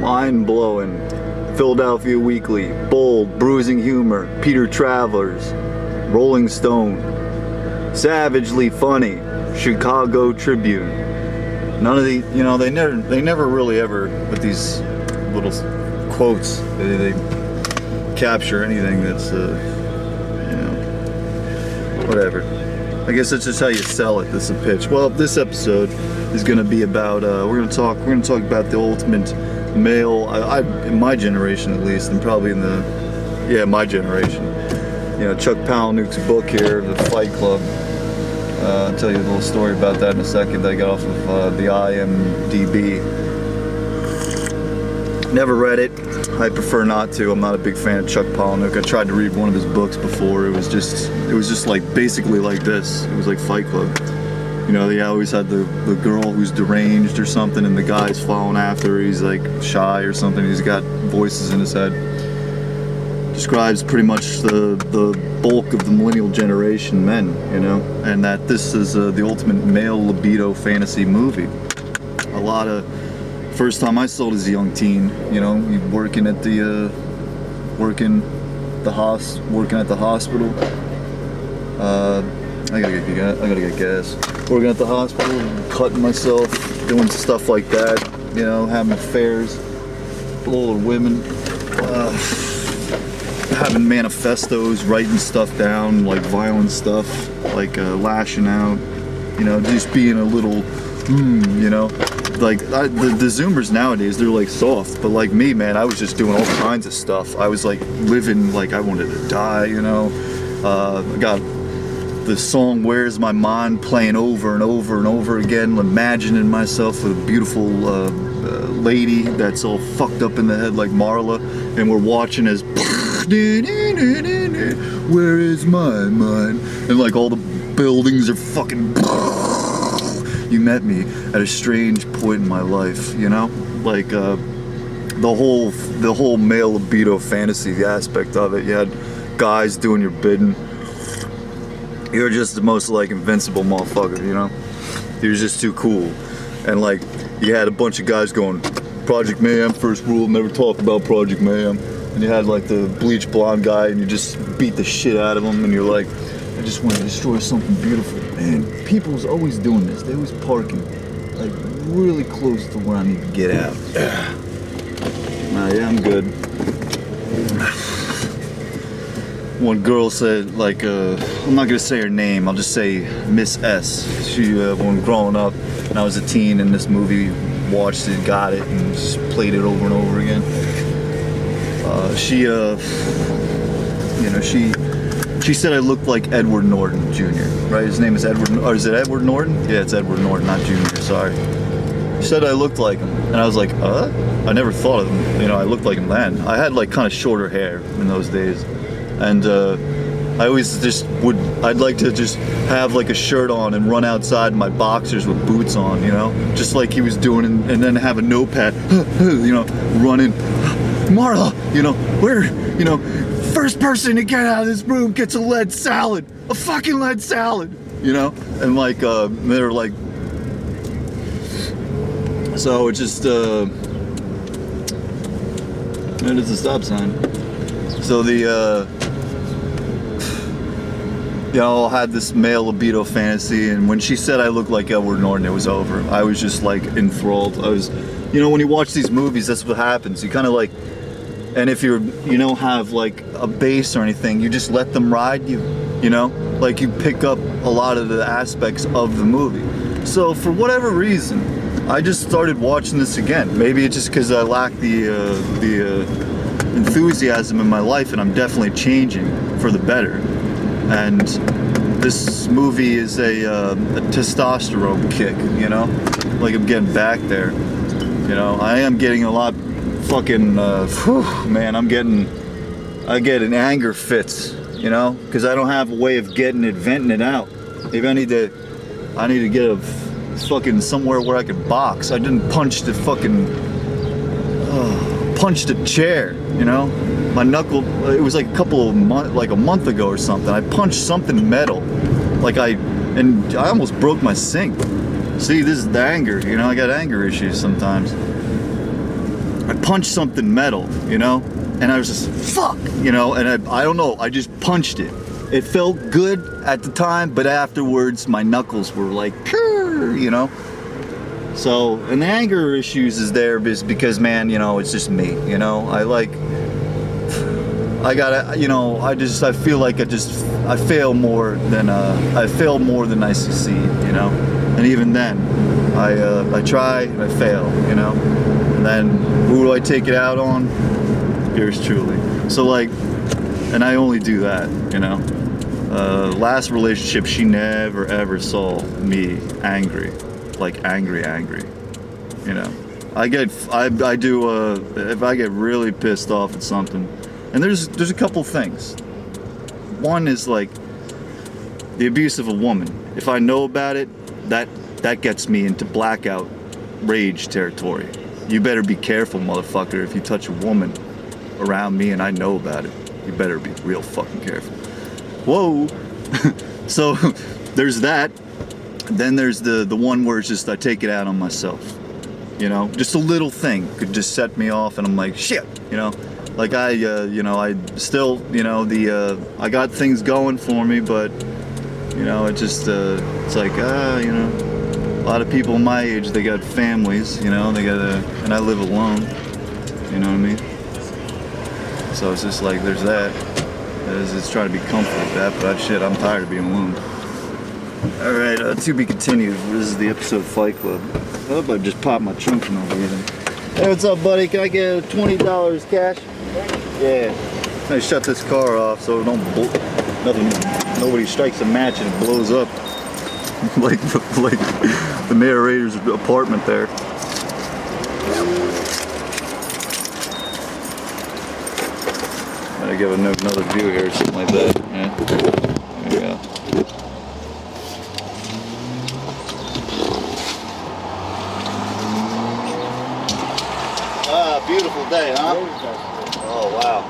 mind-blowing, Philadelphia Weekly, bold, bruising humor, Peter Travelers, Rolling Stone, savagely funny, Chicago Tribune. None of the, they never really ever, with these little quotes, they capture anything that's, whatever. I guess that's just how you sell it. This is a pitch. Well, this episode is going to be about. We're going to talk about the ultimate male. In my generation, at least, and probably in my generation. Chuck Palahniuk's book here, The Fight Club. I'll tell you a little story about that in a second. That I got off of the IMDb. Never read it. I prefer not to. I'm not a big fan of Chuck Palahniuk. I tried to read one of his books before. It was just like basically like this. It was like Fight Club. They always had the girl who's deranged or something, and the guy's following after her. He's like shy or something. He's got voices in his head. Describes pretty much the bulk of the millennial generation men, and that this is the ultimate male libido fantasy movie. A lot of. First time I saw it as a young teen, working at the hospital. I gotta get gas. Working at the hospital, cutting myself, doing stuff like that. Having affairs with older women, having manifestos, writing stuff down, like violent stuff, like lashing out. Just being a little, Like the Zoomers nowadays, they're like soft, but like me, man, I was just doing all kinds of stuff. I was like living like I wanted to die, I got the song "Where's My Mind" playing over and over and over again, imagining myself with a beautiful lady that's all fucked up in the head like Marla, and we're watching as "Where is my mind?" and like all the buildings are fucking. You met me at a strange point in my life, like the whole male libido fantasy aspect of it. You had guys doing your bidding. You're just the most like invincible motherfucker, You're just too cool, and like you had a bunch of guys going, "Project Mayhem, first rule, never talk about Project Mayhem." And you had like the bleach blonde guy, and you just beat the shit out of him, and you're like, "I just want to destroy something beautiful." Man, people's always doing this. They always parking like really close to where I need to get out. Yeah, I'm good. One girl said, like, I'm not gonna say her name. I'll just say Miss S. She, when growing up, and I was a teen, and this movie, watched it, got it, and just played it over and over again. She said I looked like Edward Norton Jr., right? His name is Edward, or is it Edward Norton? Yeah, it's Edward Norton, not Jr., sorry. She said I looked like him, and I was like, I never thought of him, I looked like him then. I had like kind of shorter hair in those days, and I always I'd like to just have like a shirt on and run outside in my boxers with boots on, just like he was doing, and then have a notepad, running, Marla, where, first person to get out of this room gets a lead salad, a fucking lead salad, and like, they're like, so it just, and it's a stop sign. So I had this male libido fantasy, and when she said I looked like Edward Norton, it was over. I was just like enthralled. I was, when you watch these movies, that's what happens. You kind of like, and if you don't have like a base or anything, you just let them ride you, like you pick up a lot of the aspects of the movie. So for whatever reason, I just started watching this again. Maybe it's just because I lack the enthusiasm in my life, and I'm definitely changing for the better. And this movie is a testosterone kick, like I'm getting back there. I am getting a lot fucking, man, I get in anger fits, because I don't have a way of getting it, venting it out. Maybe I need to get a fucking somewhere where I could box. I didn't punch the chair, my knuckle, it was like a month ago or something. I punched something metal, and I almost broke my sink. See, this is the anger, I got anger issues sometimes. I punched something metal, you know, and I was just fuck, you know, and I don't know, I just punched it. It felt good at the time, but afterwards my knuckles were like, you know. So, and the anger issues is there is because, man, you know, it's just me, you know. I gotta, you know, I feel like I fail more than I succeed, you know. And even then, I try and I fail, you know. And then who do I take it out on? Yours truly. So like, and I only do that, you know. Last relationship, she never ever saw me angry, like angry, you know. I do if I get really pissed off at something, and there's a couple things. One is like the abuse of a woman. If I know about it, that gets me into blackout rage territory. You better be careful, motherfucker. If you touch a woman around me and I know about it, you better be real fucking careful. Whoa. So there's that. Then there's the one where it's just I take it out on myself. You know, just a little thing could just set me off, and I'm like, shit. You know, like you know, I still, you know, I got things going for me, but you know, it just it's like you know, a lot of people my age, they got families. You know, and I live alone. You know what I mean? So it's just like there's that. It's trying to be comfortable with that, but shit, I'm tired of being alone. Alright, to be continued. This is the episode of Fight Club. I hope I just popped my trunk and overheating. Hey, what's up, buddy? Can I get $20 cash? Yeah. I shut this car off so nobody strikes a match and it blows up. like the narrator's apartment there. I give another view here or something like that. Yeah. There you go. Ah, beautiful day, huh? Oh, wow.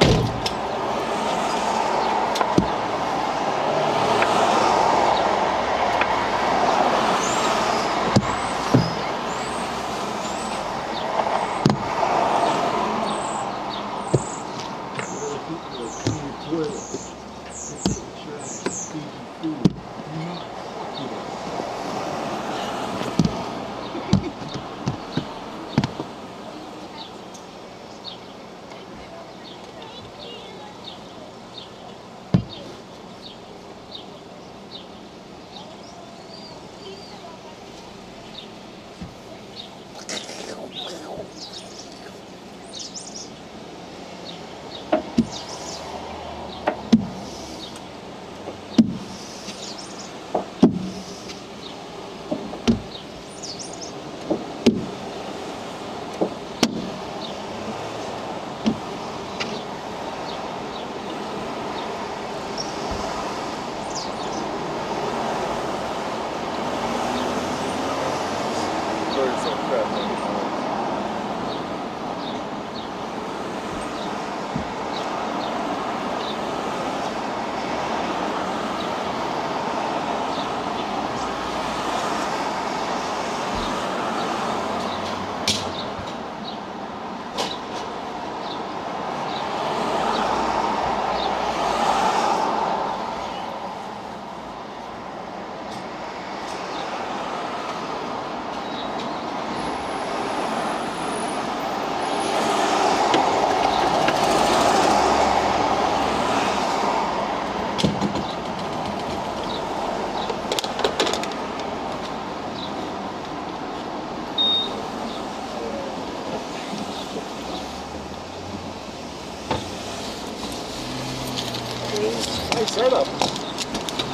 Nice setup.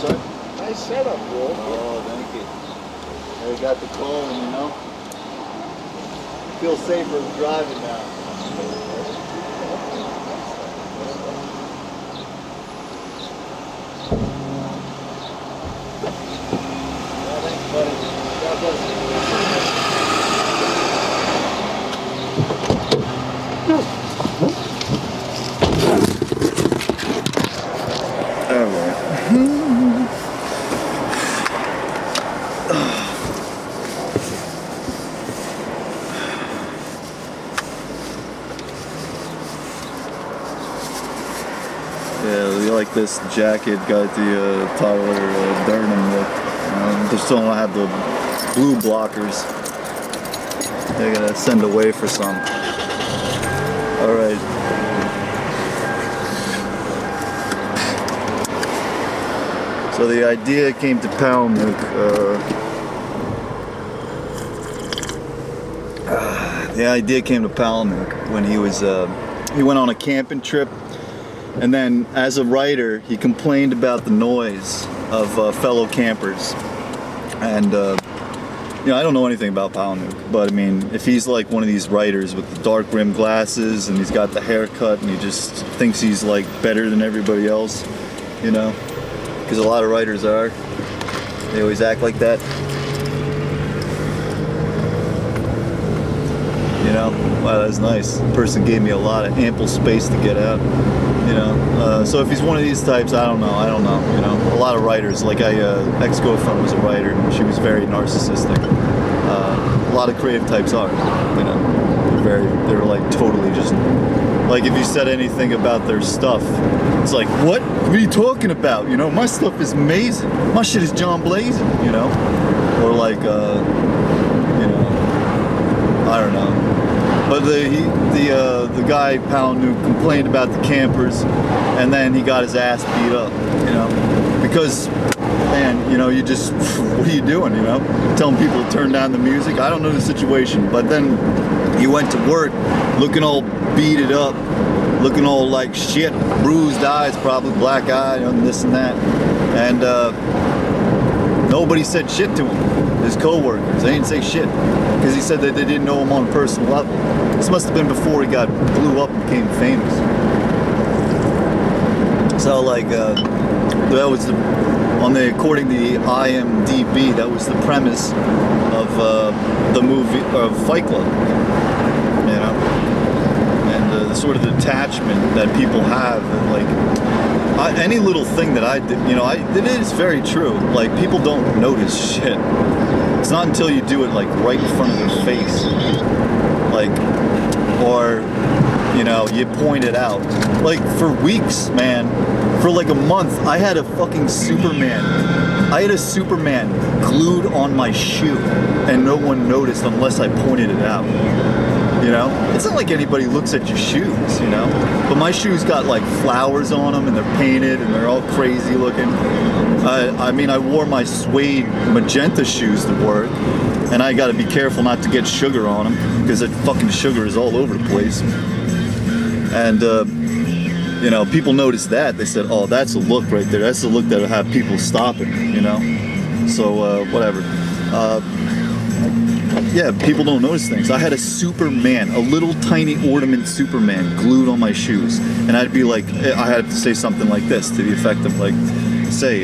Sorry? Nice setup, bro. Oh, thank you. I got the cone, you know? Feel safer driving now. Yeah, thanks, buddy. God bless you. All right. like this jacket, got the Tyler Durden look. Just don't have the blue blockers. They're gonna send away for some. All right. So the idea came to Palahniuk. The idea came to Palahniuk when he was he went on a camping trip, and then as a writer he complained about the noise of fellow campers. And I don't know anything about Palahniuk, but I mean, if he's like one of these writers with the dark rimmed glasses and he's got the haircut and he just thinks he's like better than everybody else, because a lot of writers are. They always act like that. Wow, that's nice. The person gave me a lot of ample space to get out. So if he's one of these types, I don't know. A lot of writers, like ex-girlfriend was a writer and she was very narcissistic. A lot of creative types are, they're like totally just, like if you said anything about their stuff, it's like, what are you talking about? My stuff is amazing. My shit is John Blazing, or like, I don't know. But the guy Palahniuk complained about the campers, and then he got his ass beat up, because, man, you just, what are you doing, telling people to turn down the music? I don't know the situation, but then he went to work looking all beated up, looking all like shit, bruised eyes, probably black eye, and this and that, and nobody said shit to him. His co-workers, they didn't say shit, because he said that they didn't know him on a personal level. This must have been before he blew up and became famous. So like, that was according to the IMDb, that was the premise of the movie of Fight Club. And the sort of detachment that people have, and like any little thing that I did, it is very true. Like, people don't notice shit. It's not until you do it like right in front of their face, like, or you point it out. Like for weeks, man, for like a month, I had a fucking Superman. I had a Superman glued on my shoe, and no one noticed unless I pointed it out. It's not like anybody looks at your shoes, but my shoes got like flowers on them and they're painted and they're all crazy looking. I wore my suede magenta shoes to work, and I gotta be careful not to get sugar on them because that fucking sugar is all over the place. And people noticed that. They said, oh, that's a look right there. That's the look that'll have people stopping, So whatever. Yeah, people don't notice things. I had a Superman, a little tiny ornament Superman glued on my shoes. And I'd be like, I had to say something like this to the effect of like, say,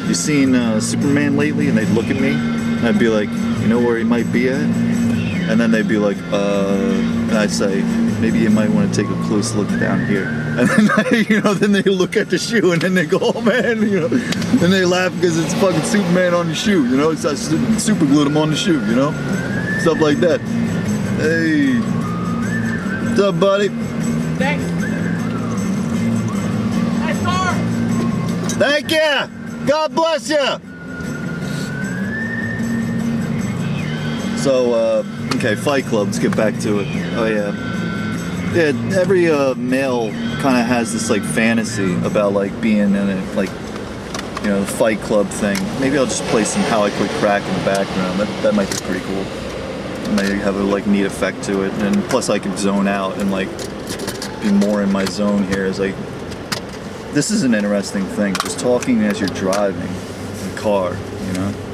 you seen Superman lately? And they'd look at me, and I'd be like, you know where he might be at? And then they'd be like, and I'd say, maybe you might want to take a close look down here. And then, then they look at the shoe, and then they go, oh man, and they laugh because it's fucking Superman on the shoe, it's that super glued him on the shoe, stuff like that. Hey, what's up, buddy? Thanks. Nice car. Thank you. God bless you. So, okay, Fight Club, let's get back to it. Oh yeah. Yeah, every male kind of has this like fantasy about like being in it, like, the Fight Club thing. Maybe I'll just play some How I Quit Crack in the background. That might be pretty cool. It may have a like neat effect to it, and plus I can zone out and like be more in my zone here. As like, this is an interesting thing. Just talking as you're driving in a car,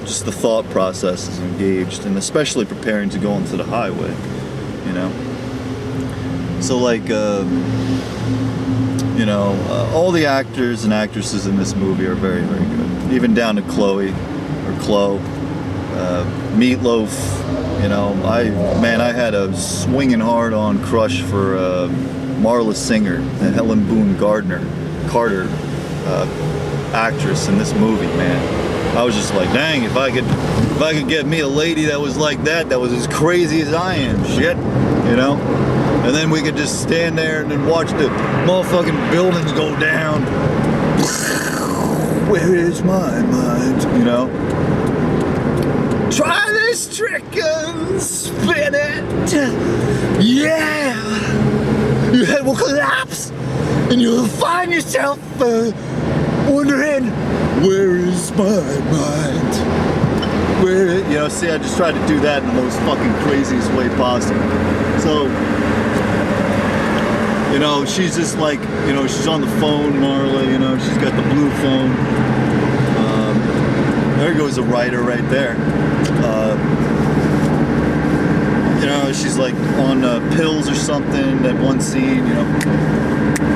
just the thought process is engaged, and especially preparing to go into the highway, So like, all the actors and actresses in this movie are very, very good. Even down to Chloe, Meatloaf. I had a swinging hard-on crush for Marla Singer, and Helen Boone Carter actress in this movie, man. I was just like, dang, if I could get me a lady that was like that was as crazy as I am, shit, And then we could just stand there and then watch the motherfucking buildings go down. Where is my mind? You know? Try this trick and spin it. Yeah! Your head will collapse and you'll find yourself wondering, where is my mind? Where, you know, see, I just tried to do that in the most fucking craziest way possible. So, you know, she's just like, you know, she's on the phone, Marla, you know, she's got the blue phone. There goes a writer right there. You know, she's like on pills or something. That one scene, you know,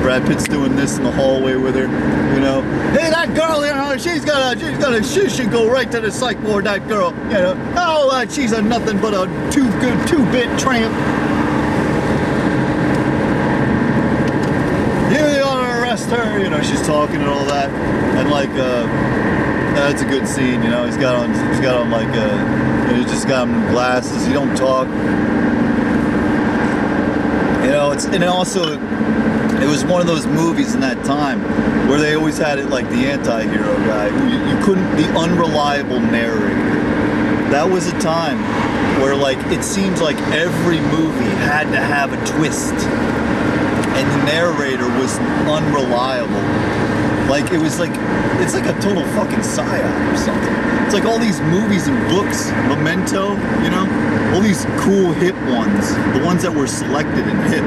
Brad Pitt's doing this in the hallway with her. You know, hey, that girl, you know, she should go right to the psych ward. That girl, you know, oh, she's a nothing but a two-bit tramp. You ought to arrest her. You know, she's talking and all that, and like. That's a good scene, you know. He's got on like he's just got him glasses. He don't talk. You know, and also it was one of those movies in that time where they always had it like the anti-hero guy. You couldn't, the unreliable narrator. That was a time where like it seems like every movie had to have a twist, and the narrator was unreliable. Like, it was like, it's like a total fucking psyop or something. It's like all these movies and books, Memento, you know? All these cool hip ones, the ones that were selected and hip.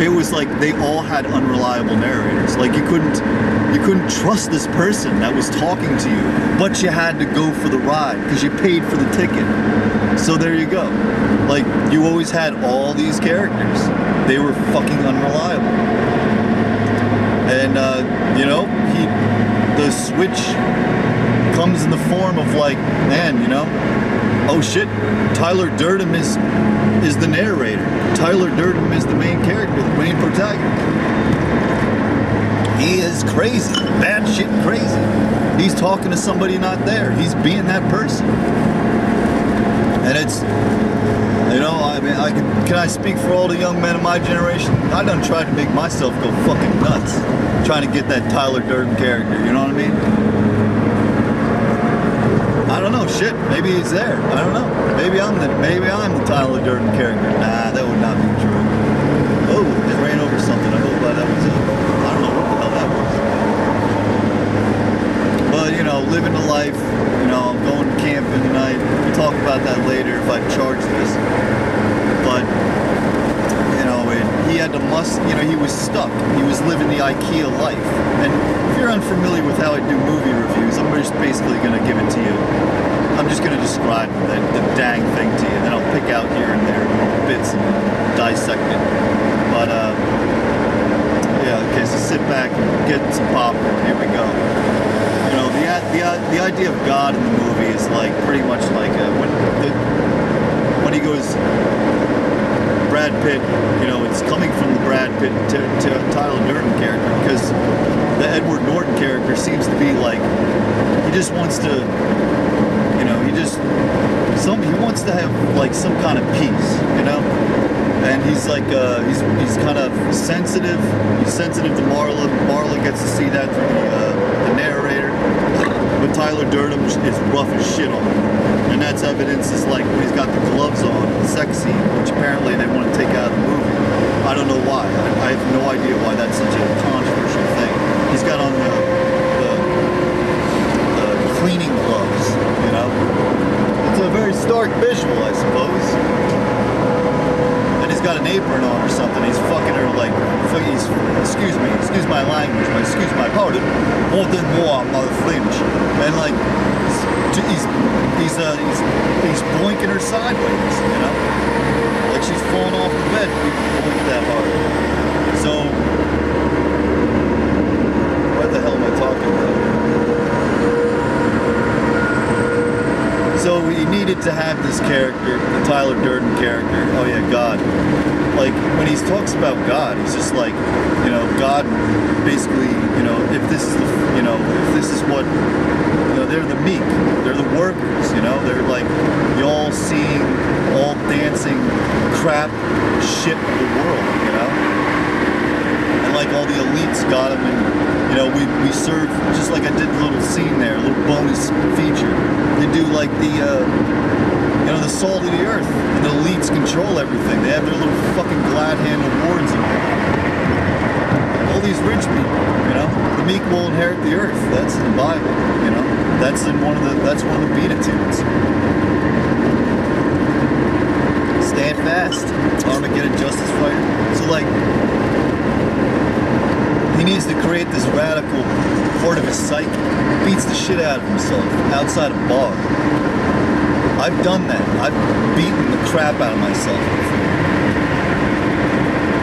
It was like they all had unreliable narrators. Like you couldn't trust this person that was talking to you, but you had to go for the ride because you paid for the ticket. So there you go. Like, you always had all these characters. They were fucking unreliable. And, you know, the switch comes in the form of like, man, you know, oh shit, Tyler Durden is the narrator. Tyler Durden is the main character, the main protagonist. He is crazy, bad shit crazy. He's talking to somebody not there. He's being that person. And it's, you know, I mean, can I speak for all the young men of my generation? I done tried to make myself go fucking nuts trying to get that Tyler Durden character, you know what I mean? I don't know, shit, maybe he's there. I don't know. Maybe I'm the Tyler Durden character. Nah, that would not be true. Oh, it ran over something. I hope that was it. I don't know what the hell that was. But, you know, living the life, you know, I'm going camping tonight. We'll talk about that later if I charge this. But, you know, he had to he was stuck. He was living the IKEA life. And if you're unfamiliar with how I do movie reviews, I'm just basically going to give it to you. I'm just going to describe the dang thing to you. Then I'll pick out here and there bits and dissect it. But, yeah, okay, so sit back and get some popcorn. Here we go. You know, the idea of God in the movie is like pretty much like when he goes, Brad Pitt, you know, it's coming from the Brad Pitt to Tyler Durden character, because the Edward Norton character seems to be like, he just wants to, you know, he wants to have like some kind of peace, you know? And he's like, he's kind of sensitive. He's sensitive to Marla. Marla gets to see that through the narrator. But Tyler Durden is rough as shit on him. And that's evidence is like when he's got the gloves on, the sex scene, which apparently they want to take out of the movie. I don't know why. I have no idea why that's such a controversial thing. He's got on the cleaning gloves, you know? It's a very stark visual, I suppose. And he's got an apron on or something. He's fucking her like, excuse my language, but excuse my pardon. More than more, mother flinch. And like, he's boinking her sideways, you know? Like she's falling off the bed. People blink that hard. So, what the hell am I talking about? So he needed to have this character, the Tyler Durden character. Oh yeah, God. Like when he talks about God, he's just like, you know, God basically, you know, if this is what, you know, they're the meek, they're the workers, you know, they're like y'all seeing, all dancing, crap, shit of the world, you know? And like all the elites got them, and you know, we serve, just like I did the little scene there, a little bonus feature. They do like the, you know, the salt of the earth, and the elites control everything. They have their little fucking glad hand awards and all these rich people, you know. The meek will inherit the earth. That's in the Bible, you know. That's one of the Beatitudes. Stand fast, Armageddon justice fighter. So like, he needs to create this radical part of his psyche. He beats the shit out of himself outside a bar. I've done that. I've beaten the crap out of myself before.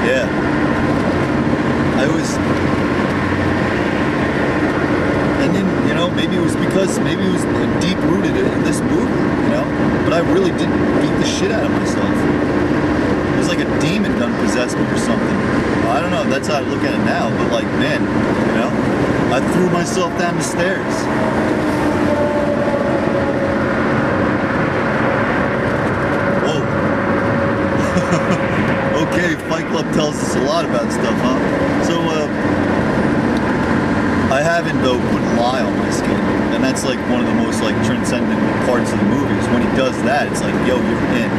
Yeah. And then, you know, maybe it was deep rooted in this movie, you know, but I really did beat the shit out of myself. It was like a demon done possessed me or something. I don't know, that's how I look at it now, but like, man, you know, I threw myself down the stairs. Whoa. Okay, Fight Club tells us a lot about stuff, huh? So, I haven't, though, put lye on my skin, and that's like one of the most like transcendent parts of the movie. Is when he does that, it's like, yo, you're in.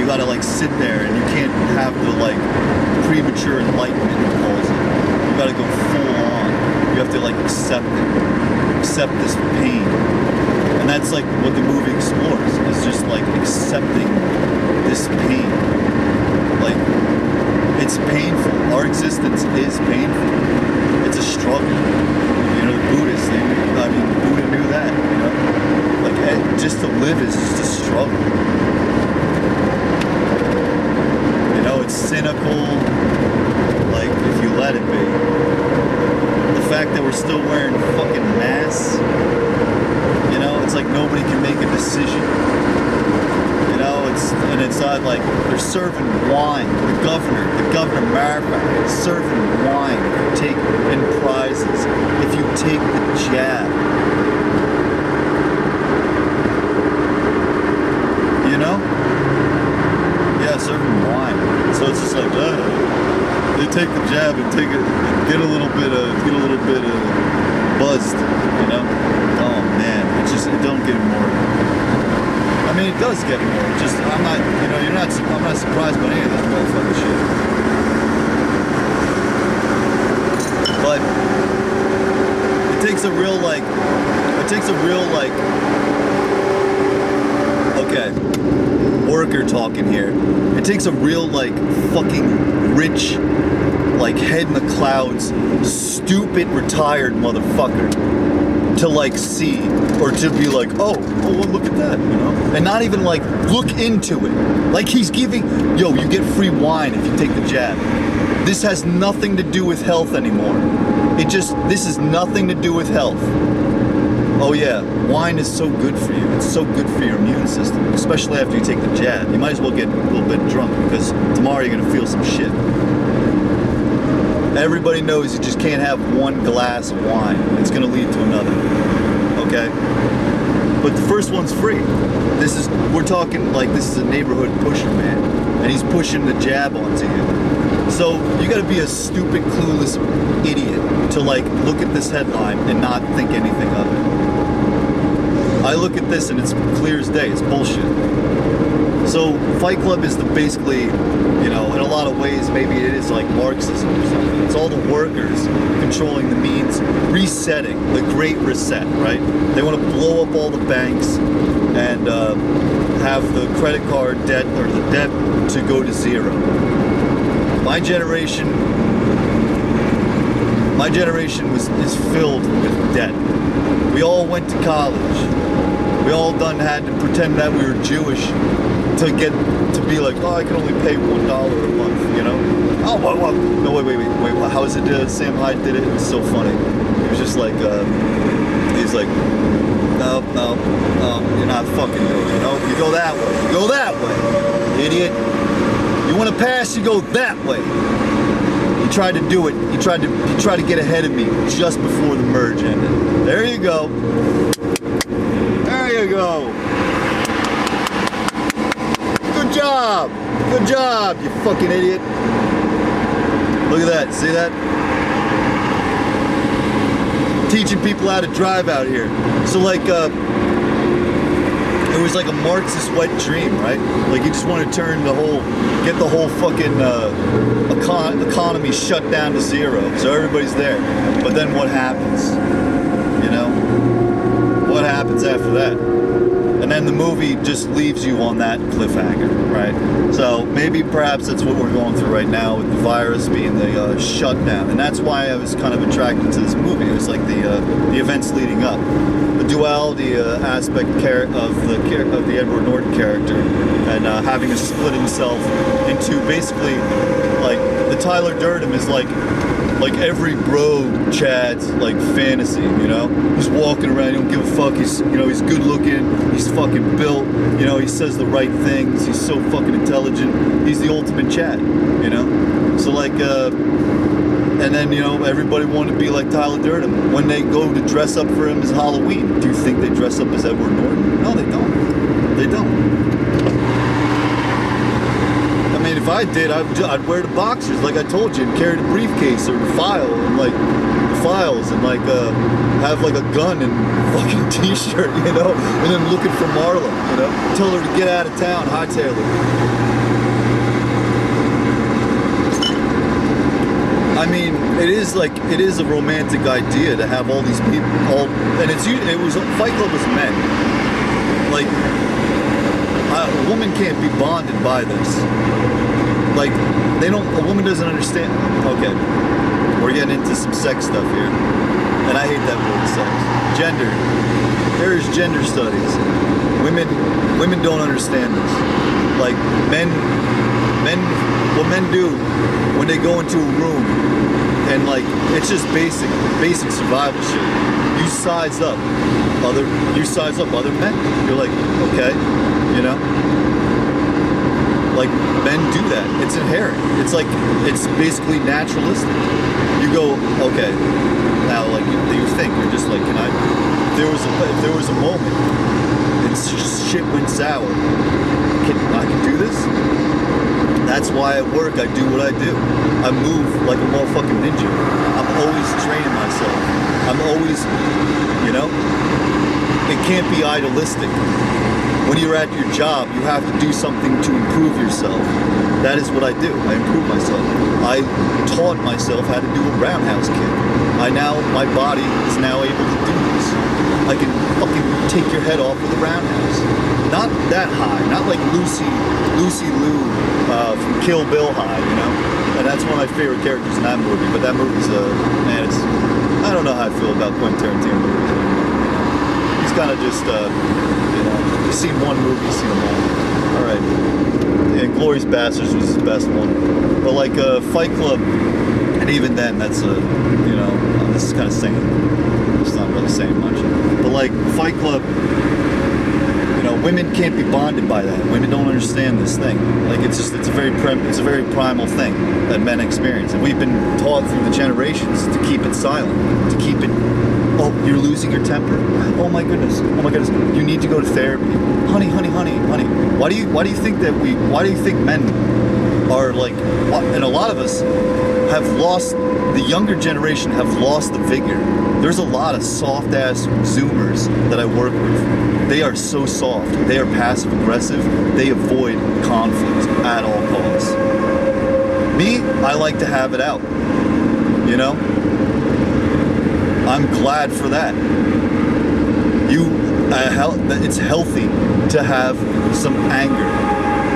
You gotta like sit there, and you can't have the like premature enlightenment, he calls it. You gotta go full on. You have to like accept this pain, and that's like what the movie explores. Is just like accepting this pain. Like, it's painful. Our existence is painful. It's a struggle. You know, the Buddhists, Buddha knew that, you know? Like, just to live is just a struggle. You know, it's cynical, like, if you let it be. The fact that we're still wearing fucking masks, you know, it's like nobody can make a decision. You know, it's not like they're serving wine. The governor Marfa is serving wine if you take in prizes, if you take the jab. You know? Yeah, serving wine. So it's just like, they take the jab and get a little bit buzzed, you know? Oh man, it don't get more. I mean, it does get more. Just, I'm not surprised by any of this motherfucking shit. But it takes a real, okay, worker talking here. It takes a real, like, fucking rich, like, head in the clouds, stupid, retired motherfucker to like see, or to be like, oh, well, look at that, you know, and not even like look into it. Like he's giving, yo, you get free wine if you take the jab. This has nothing to do with health anymore. This is nothing to do with health. Oh yeah, wine is so good for you. It's so good for your immune system, especially after you take the jab. You might as well get a little bit drunk because tomorrow you're gonna feel some shit. Everybody knows you just can't have one glass of wine. It's gonna lead to another, okay? But the first one's free. We're talking like this is a neighborhood pusher, man. And he's pushing the jab onto you. So you gotta be a stupid, clueless idiot to like look at this headline and not think anything of it. I look at this and it's clear as day, it's bullshit. So Fight Club is basically, you know, in a lot of ways, maybe it is like Marxism or something. It's all the workers controlling the means, resetting, the great reset, right? They want to blow up all the banks and have the credit card debt or the debt to go to zero. My generation is filled with debt. We all went to college. We all had to pretend that we were Jewish to be like, oh, I can only pay $1 a month, you know? Oh, what? No, wait. How is it? Sam Hyde did it. It was so funny. He was just like, he's like, no, you're not fucking doing it. No, you go that way. You go that way, idiot. You want to pass? You go that way. He tried to do it. He tried to get ahead of me just before the merge ended. There you go. There you go. Good Good job! Good job, you fucking idiot. Look at that, see that? Teaching people how to drive out here. So like, it was like a Marxist wet dream, right? Like you just want to get the whole fucking economy shut down to zero, so everybody's there. But then what happens? You know? What happens after that? And then the movie just leaves you on that cliffhanger, right? So maybe perhaps that's what we're going through right now with the virus being the shutdown. And that's why I was kind of attracted to this movie. It was like the events leading up. The duality aspect of the Edward Norton character, and having to split himself into basically like the Tyler Durden is like every bro Chad's like fantasy, you know? He's walking around, he don't give a fuck, he's good looking, he's fucking built, you know, he says the right things, he's so fucking intelligent, he's the ultimate Chad, you know? So like, and then, you know, everybody wanted to be like Tyler Durden. When they go to dress up for him as Halloween, do you think they dress up as Edward Norton? No, they don't. They don't. I mean, if I did, I'd wear the boxers, like I told you, and carry the briefcase or the file, and like the files, and like have like a gun and fucking t-shirt, you know, and then looking for Marla, you know, tell her to get out of town, hightail her. I mean, it is a romantic idea to have all these people, and Fight Club was men. Like, a woman can't be bonded by this. Like, a woman doesn't understand. Okay, we're getting into some sex stuff here, and I hate that word, sex. Gender. There is gender studies. Women don't understand this. Like, what men do when they go into a room, and like, it's just basic survival shit. You size up other men. You're like, okay, you know? Like, men do that. It's inherent. It's basically naturalistic. You go, okay, now like you think, you're just like, if there was a moment and shit went sour, I can do this? That's why at work I do what I do. I move like a motherfucking ninja. I'm always training myself. I'm always, you know, it can't be idealistic. When you're at your job, you have to do something to improve yourself. That is what I do. I improve myself. I taught myself how to do a roundhouse kick. My body is now able to do this. I can fucking take your head off with a roundhouse. Not that high, not like Lucy Liu from Kill Bill high, you know? And that's one of my favorite characters in that movie, but that movie's, man, I don't know how I feel about Quentin Tarantino movies anymore. He's kind of just, you know, you've seen one movie, you've seen them all. Alright. And Inglourious Basterds was his best one. But like, Fight Club, and even then, that's you know, this is kind of saying, it's not really saying much. But like, Fight Club, you know, women can't be bonded by that. Women don't understand this thing. Like, it's a very primal thing that men experience. And we've been taught through the generations to keep it silent, to keep it, oh, you're losing your temper? Oh my goodness, you need to go to therapy. Honey. Why do you think men are like, and a lot of us have lost, the younger generation have lost the vigor. There's a lot of soft ass Zoomers that I work with. They are so soft. They are passive aggressive. They avoid conflict at all costs. Me, I like to have it out. You know? I'm glad for that. It's healthy to have some anger.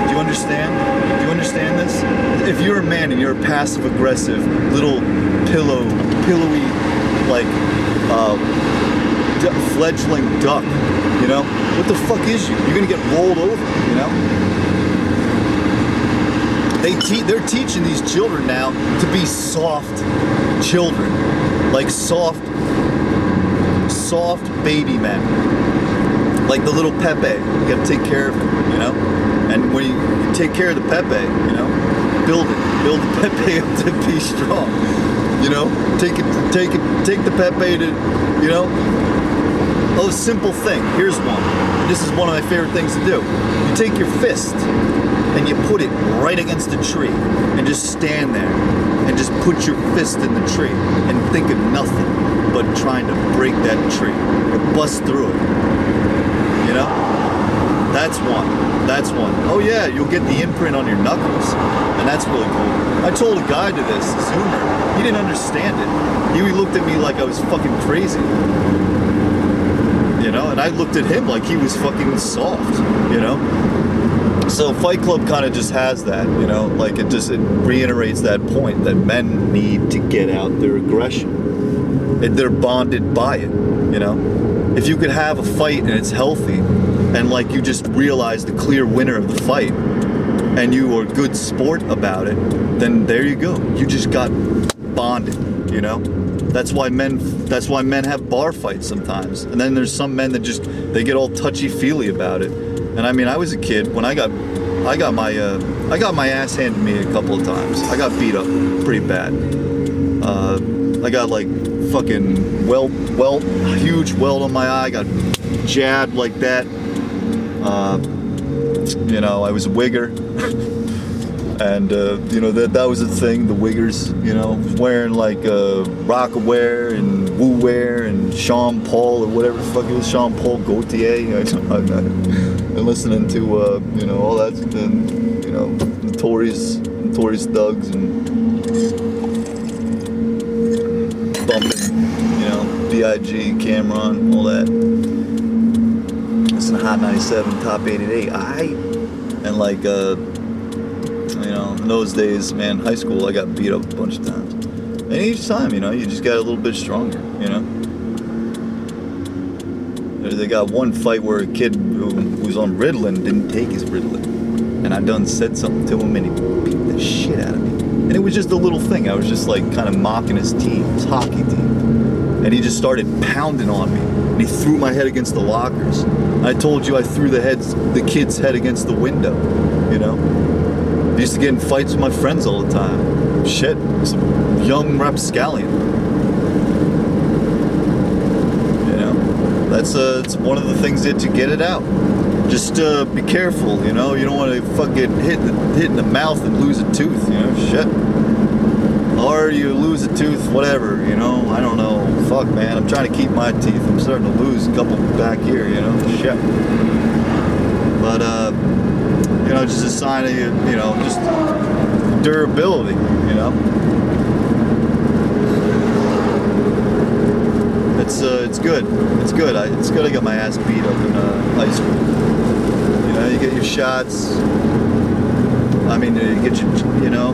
Do you understand? Do you understand this? If you're a man and you're a passive aggressive little pillowy, like fledgling duck, you know, what the fuck is you? You're gonna get rolled over, you know. They're teaching these children now to be soft children, like soft baby men, like the little Pepe. You gotta take care of him, you know. And when you take care of the Pepe, you know, build the Pepe up to be strong. You know, take the Pepe to, you know, Oh, simple thing. Here's one. This is one of my favorite things to do. You take your fist and you put it right against a tree and just stand there and just put your fist in the tree and think of nothing but trying to break that tree or bust through it. You know? That's one. That's one. Oh yeah, you'll get the imprint on your knuckles, and that's really cool. I told a guy to this, Zoomer. He didn't understand it. He looked at me like I was fucking crazy. You know, and I looked at him like he was fucking soft, you know? So Fight Club kind of just has that, you know? Like it reiterates that point that men need to get out their aggression. They're bonded by it, you know? If you could have a fight and it's healthy, and like you just realize the clear winner of the fight, and you are a good sport about it, then there you go. You just got bonded, you know? That's why men have bar fights sometimes. And then there's some men that they get all touchy-feely about it. And I mean, I was a kid when I got my ass handed to me a couple of times. I got beat up pretty bad. I got like fucking huge welt on my eye. I got jabbed like that. You know, I was a wigger. And, you know, that was the thing, the wiggers, you know, wearing like Rocawear and Wu Wear and Sean Paul or whatever the fuck it was, Sean Paul Gaultier. And listening to, you know, all that, and, you know, Notorious Thugs and bumping, you know, B.I.G., Cameron, all that. Listen to Hot 97, Top 88, and like, you know, in those days, man, high school, I got beat up a bunch of times. And each time, you know, you just got a little bit stronger, you know? They got one fight where a kid who was on Ritalin didn't take his Ritalin. And I done said something to him and he beat the shit out of me. And it was just a little thing. I was just like kind of mocking his team, his hockey team. And he just started pounding on me. And he threw my head against the lockers. I told you I threw the kid's head against the window, you know? I used to get in fights with my friends all the time. Shit, some young rapscallion. You know, that's it's one of the things that you get it out. Just be careful, you know. You don't want to fucking hit in the mouth and lose a tooth, you know. Shit. Or you lose a tooth, whatever, you know. I don't know. Fuck, man. I'm trying to keep my teeth. I'm starting to lose a couple back here, you know. Shit. But you know, just a sign of, you know, just durability, you know. It's good. It's good. It's good I got my ass beat up in high school. You know, you get your shots. I mean, you get your, you know,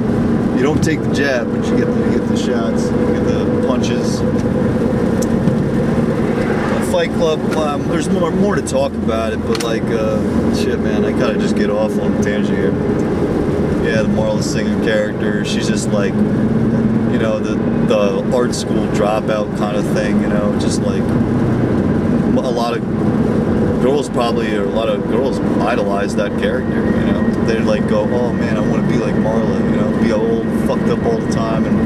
you don't take the jab, but you get the shots, you get the punches. Fight Club, there's more to talk about it, but like, shit, man, I kind of just get off on a tangent here. Yeah, the Marla Singer character, she's just like, you know, the art school dropout kind of thing, you know, just like a lot of girls idolize that character, you know. They like go, oh man, I want to be like Marla, you know, be all fucked up all the time and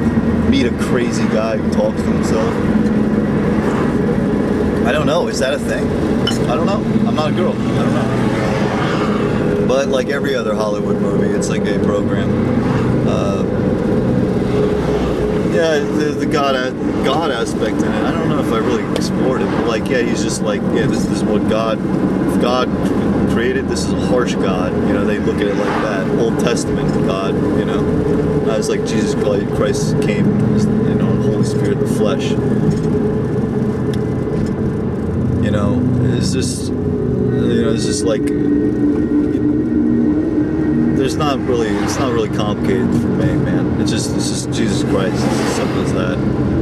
meet a crazy guy who talks to himself. I don't know. Is that a thing? I don't know. I'm not a girl. I don't know. But like every other Hollywood movie, it's like a program. Yeah, the God aspect in it. I don't know if I really explored it, but like, yeah, he's just like, yeah, this is what God created. This is a harsh God. You know, they look at it like that. Old Testament God. You know, it's like Jesus Christ came, you know, the Holy Spirit, the flesh. You know, it's just like, it's not really complicated for me, man. It's just Jesus Christ. It's as simple as that.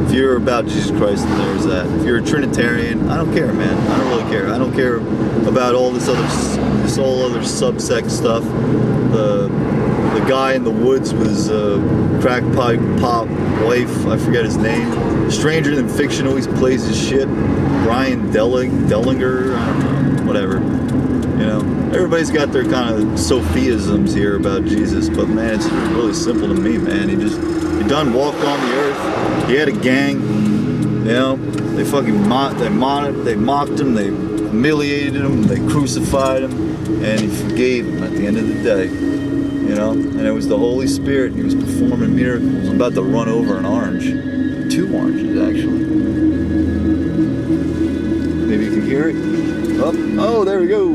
If you're about Jesus Christ, then there's that. If you're a Trinitarian, I don't care, man. I don't really care. I don't care about all this other subsect stuff. The guy in the woods was crack pipe pop wife. I forget his name. Stranger Than Fiction always plays his shit. Brian Dellinger. I don't know. Whatever. You know, everybody's got their kind of Sophisms here about Jesus, but man, it's really simple to me, man. He done walked on the earth. He had a gang, you know. They fucking mocked him, they humiliated him, they crucified him, and he forgave him at the end of the day. You know, and it was the Holy Spirit. He was performing miracles. I'm about to run over an orange, 2 oranges actually. Maybe you can hear it. Oh, there we go.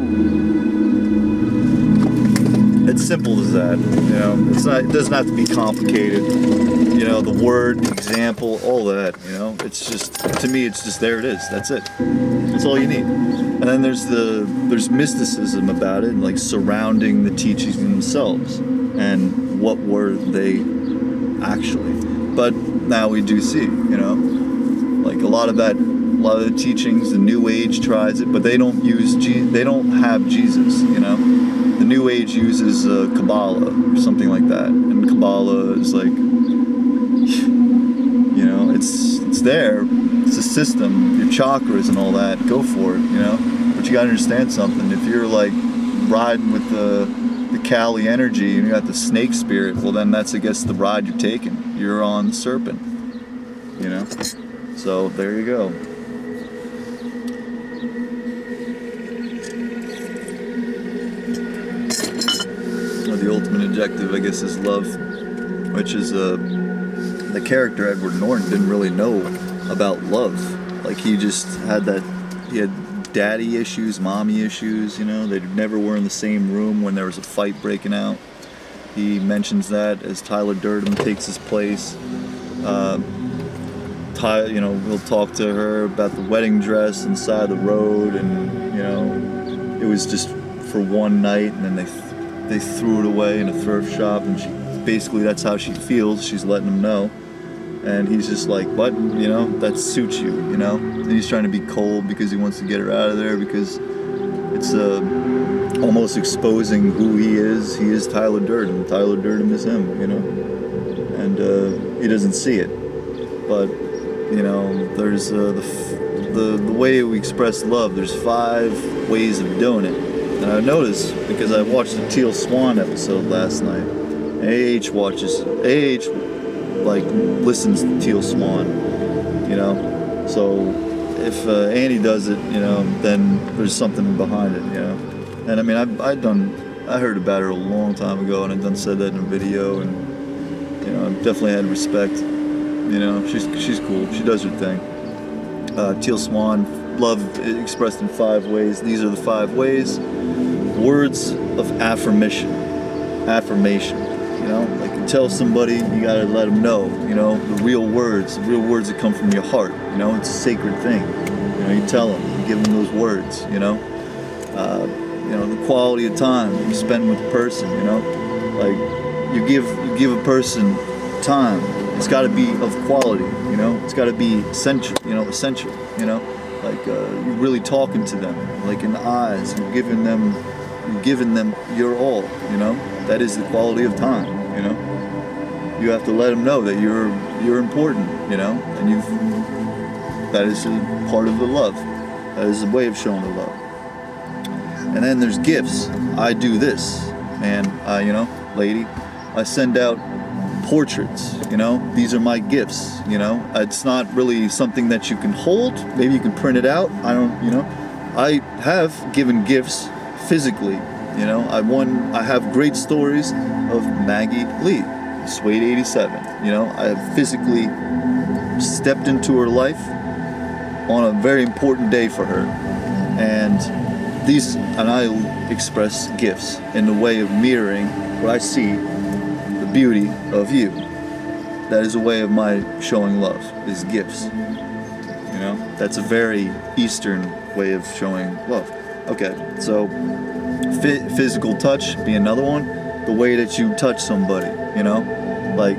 It's simple as that. You know, it doesn't have to be complicated. You know, the word, the example, all that. You know, it's just, to me, it's just there. It is. That's it. That's all you need. And then there's mysticism about it, like surrounding the teachings themselves, and what were they actually. But now we do see, you know, like a lot of the teachings, the New Age tries it, but they don't have Jesus, you know. The New Age uses Kabbalah or something like that, and Kabbalah is like, you know, it's there. It's a system, your chakras and all that. Go for it, you know. But you gotta understand something. If you're like riding with the Kali energy and you got the snake spirit, well then that's, I guess, the ride you're taking. You're on the serpent, you know. So there you go. Well, the ultimate objective, I guess, is love, which is the character Edward Norton didn't really know about love. Like he just had he had daddy issues, mommy issues, you know. They never were in the same room when there was a fight breaking out. He mentions that as Tyler Durden takes his place. You know, he'll talk to her about the wedding dress inside the road, and you know, it was just for one night, and then they threw it away in a thrift shop, and basically that's how she feels. She's letting him know. And he's just like, but, you know, that suits you, you know? And he's trying to be cold because he wants to get her out of there, because it's almost exposing who he is. He is Tyler Durden. Tyler Durden is him, you know? And he doesn't see it. But, you know, there's the way we express love, there's 5 ways of doing it. And I noticed, because I watched the Teal Swan episode last night. AH like listens to Teal Swan, you know. So if Andy does it, you know, then there's something behind it, you know. And I mean, I heard about her a long time ago, and I've said that in a video, and you know, I've definitely had respect. You know, she's cool. She does her thing. Teal Swan, love expressed in 5 ways. These are the 5 ways. Words of affirmation. You know, like you tell somebody, you gotta let them know, you know, the real words that come from your heart. You know, it's a sacred thing. You know, you tell them, you give them those words. You know, the quality of time that you spend with the person. You know, like you give a person time. It's got to be of quality. You know, it's got to be essential. You know, like you're really talking to them, like in the eyes. You're giving them your all. You know. That is the quality of time, you know. You have to let them know that you're important, you know, and that is a part of the love. That is a way of showing the love. And then there's gifts. I do this, man. You know, lady, I send out portraits, you know. These are my gifts, you know. It's not really something that you can hold. Maybe you can print it out. I don't, you know. I have given gifts physically. You know, I have great stories of Maggie Lee, Suede 87. You know, I have physically stepped into her life on a very important day for her. And I express gifts in the way of mirroring what I see, the beauty of you. That is a way of my showing love, is gifts. You know, that's a very Eastern way of showing love. Okay, so physical touch be another one. The way that you touch somebody, you know, like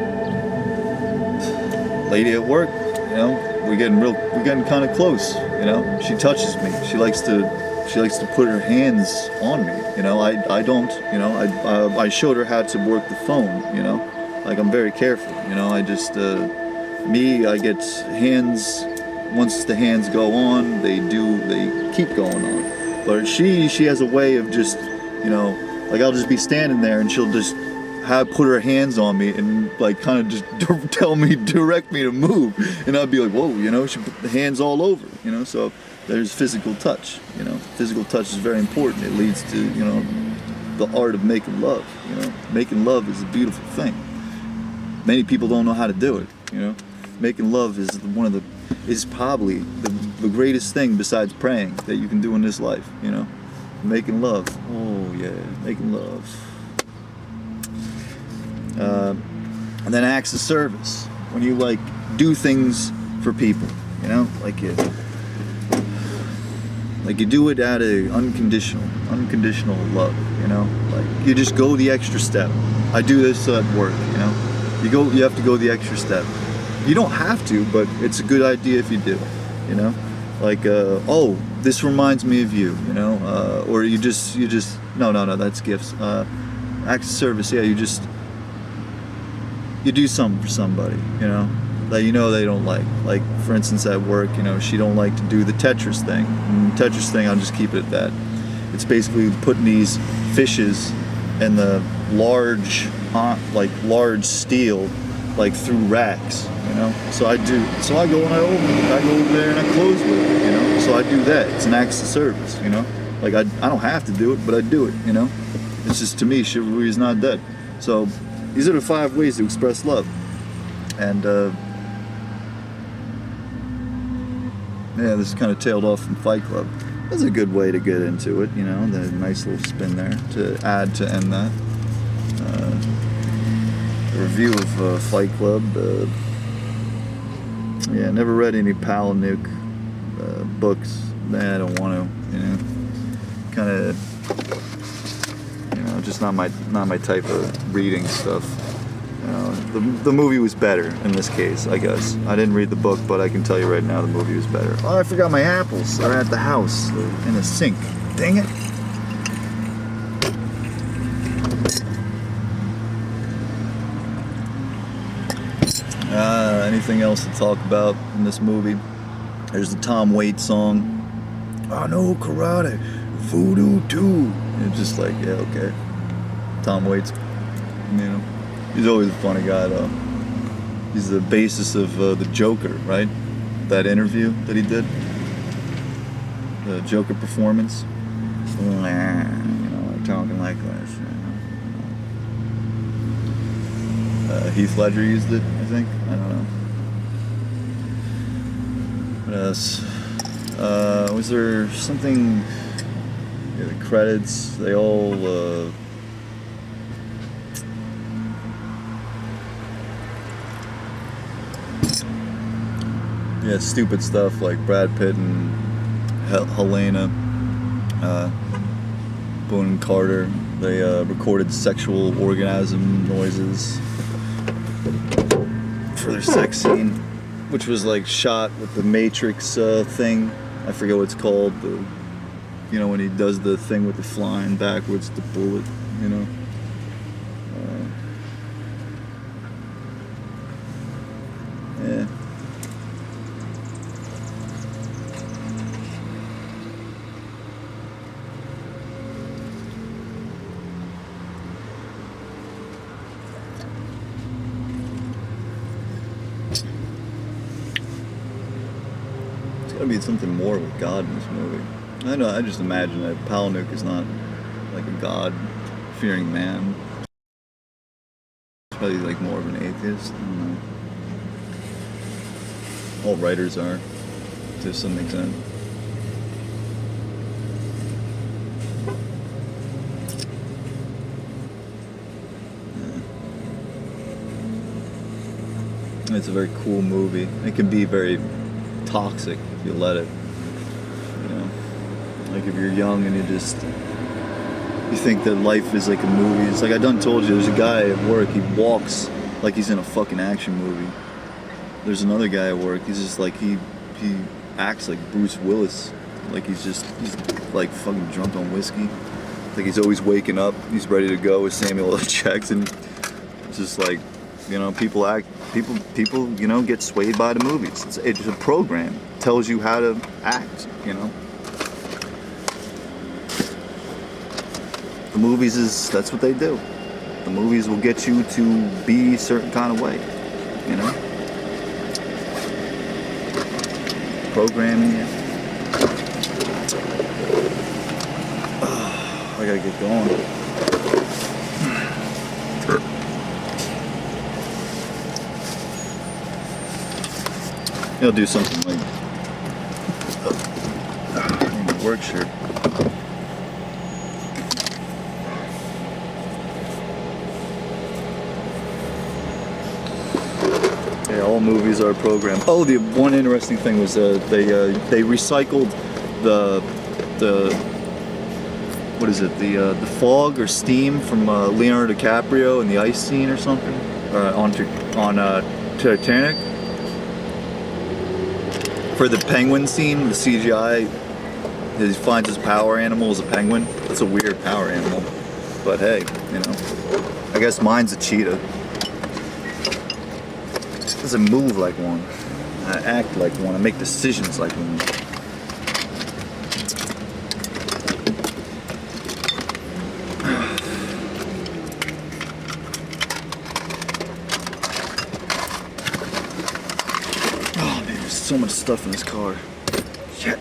lady at work, you know, we're getting kind of close, you know. She touches me. She likes to put her hands on me, you know. I don't, you know. I showed her how to work the phone, you know. Like I'm very careful, you know. I just I get hands. Once the hands go on, they keep going on. But she has a way of just, you know, like I'll just be standing there and she'll just put her hands on me and like kind of just direct me to move, and I'd be like, whoa, you know, she put the hands all over, you know. So there's physical touch, you know. Physical touch is very important. It leads to, you know, the art of making love. You know, making love is a beautiful thing. Many people don't know how to do it, you know. Making love is probably the greatest thing besides praying that you can do in this life, you know. Making love. Oh yeah, making love. And then acts of service. When you like do things for people, you know, like you do it out of unconditional love, you know. Like you just go the extra step. I do this at work, you know. You have to go the extra step. You don't have to, but it's a good idea if you do, you know. Like, oh, this reminds me of you, you know, or you just no, that's gifts. Acts of service, yeah, you do something for somebody, you know, that you know they don't like. Like, for instance, at work, you know, she don't like to do the Tetris thing. And the Tetris thing, I'll just keep it at that. It's basically putting these fishes in the large steel, like through racks, you know. So I go and I go over there and I close with it, you know. So I do that. It's an act of service, you know. Like I don't have to do it, but I do it, you know. It's just, to me, chivalry is not dead. So these are the 5 ways to express love. And yeah, this kind of tailed off from Fight Club. That's a good way to get into it, you know. The nice little spin there to add to end that. A review of Fight Club. Yeah, never read any Palahniuk books. Nah, I don't want to. You know, kind of, you know, just not my type of reading stuff. You know, the movie was better in this case, I guess. I didn't read the book, but I can tell you right now the movie was better. Oh, I forgot my apples. They're at the house in the sink. Dang it. Anything else to talk about in this movie? There's the Tom Waits song. I know karate, voodoo too. And it's just like, yeah, okay. Tom Waits, you know, he's always a funny guy though. He's the basis of the Joker, right? That interview that he did, the Joker performance. You know, talking like this. Heath Ledger used it, I think. I don't know. What else? Was there something? Yeah, the credits. They all. Yeah, stupid stuff like Brad Pitt and Helena Bonham Carter. They recorded sexual orgasm noises for their sex scene, which was like shot with the Matrix thing. I forget what it's called. You know, when he does the thing with the flying backwards, the bullet. You know. Yeah. Gotta be something more with God in this movie. I know. I just imagine that Palahniuk is not like a God-fearing man. He's probably like more of an atheist. I don't know. All writers are, to some extent. Yeah. It's a very cool movie. It can be very toxic if you let it, you know. Like if you're young and you think that life is like a movie. It's like I done told you, there's a guy at work, he walks like he's in a fucking action movie. There's another guy at work, he's just like, he acts like Bruce Willis. Like he's like fucking drunk on whiskey. Like he's always waking up, he's ready to go with Samuel L. Jackson. It's just like, you know, people, you know, get swayed by the movies. It's a program. It tells you how to act, you know. The movies that's what they do. The movies will get you to be a certain kind of way, you know? Programming you. I gotta get going. He'll do something like in the work shirt. Yeah, all movies are programmed. Oh, the one interesting thing was they recycled the what is it, the fog or steam from Leonardo DiCaprio in the ice scene or something on Titanic. For the penguin scene, the CGI, he finds his power animal as a penguin. That's a weird power animal. But hey, you know, I guess mine's a cheetah. It doesn't move like one. I act like one. I make decisions like one. Oh man, there's so much stuff in this car. Shit.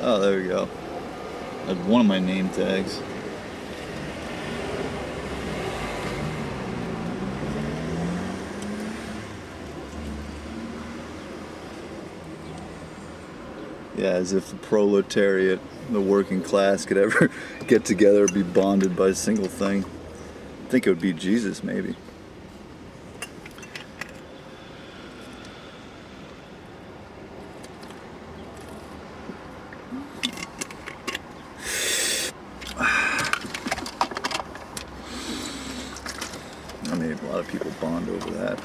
Oh, there we go. That's one of my name tags. Yeah, as if the proletariat, the working class, could ever get together or be bonded by a single thing. I think it would be Jesus, maybe. I mean, a lot of people bond over that.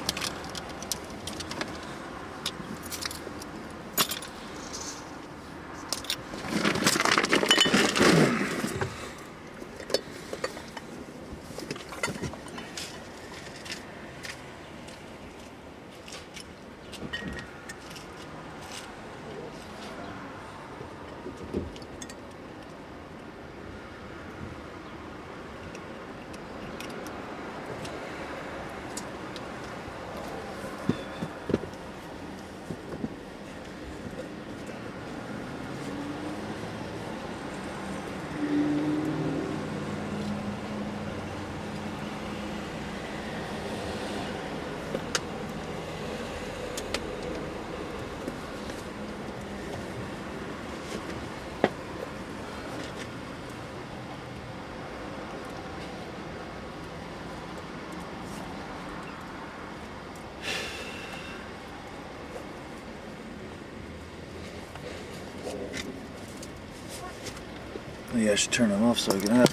Maybe I should turn them off so I can have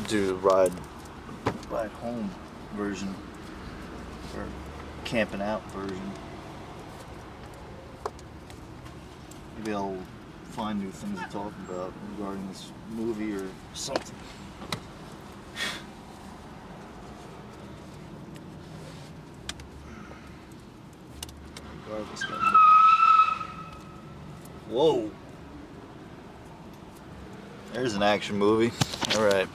do the ride home version or camping out version. maybe I'll find new things to talk about regarding this movie or something. Regardless, whoa. There's an action movie. All right.